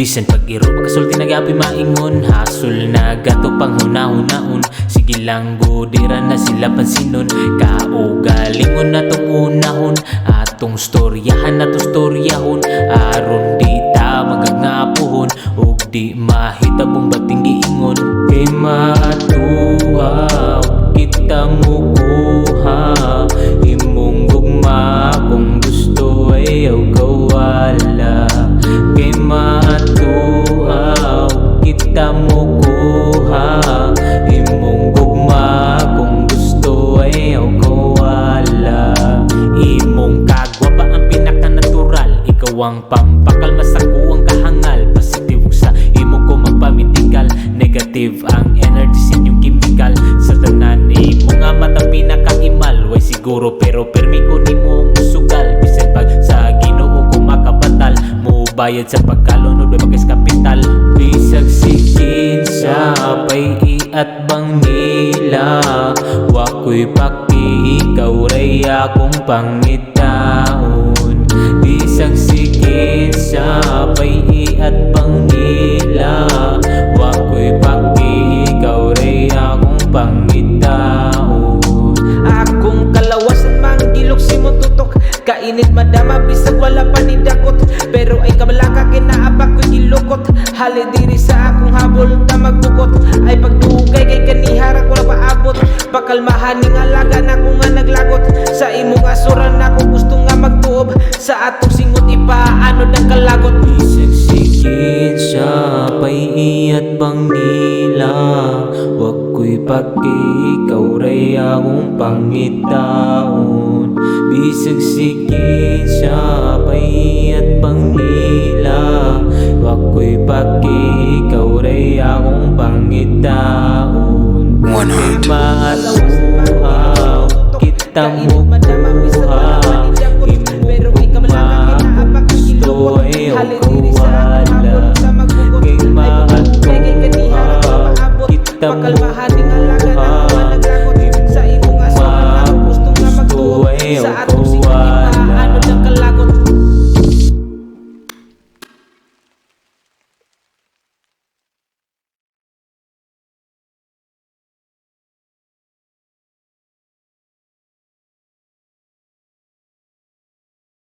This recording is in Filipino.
Bisan pag-iro pagkasulti nagapi maingon, hasol na gato pang hunahon-naon. Sige lang budira na sila pansinon, kaugalingon na tong unahon. Atong storyahan na to storyahon, aron di ta magangapuhon ug di mahitabong bating giingon. Kay maatuhaw kita mo kuha, imong gugma kung gusto ayaw kawala. Kay maatuhaw kita mo kuha, imong gugma kung gusto ayaw kawala. Imong kagwa pa ang pinaka-natural, ikaw ang pampakalma sa kuwang kahangal. Positive sa imo ko magpamitikal, negative ang energy sa inyong chemical. Sa tanan imo nga matang pinakaimal, way siguro pero permi ko ni mo musugal. Bisan pag sa Ginoo ko makabatal, mo bayad sa pagkalunod way magkais kapital. Bisag sikin sa pay at bang nila, wako'y paki ikaw ray akong pangitaon. Bisag sikin sa pay at bang nila, wako'y paki ikaw ray akong pangitaon. Akong kalawasan manggilok si mo tutok, kainit madama bisag wala pa ni dakot. Pero ay kabalaka kinaabak ko'y gilukot, hali diri sa akong habol ta magbukot. Ay pagdugay kay kanihara ko na paabot, pakalmahan ning alaga na ko nga naglagot. Sa imong asuran ako gusto nga magtuob, sa atong singot ipaano ng kalagot. Bisag sigit sa pay-iyat bang nila, wako'y paki ikaw ray akong pangitaon. Bisag sigit sa pay-iyat bang nila, wako'y paki ikaw ray akong pangitaon. Kay maatuhaw kita mo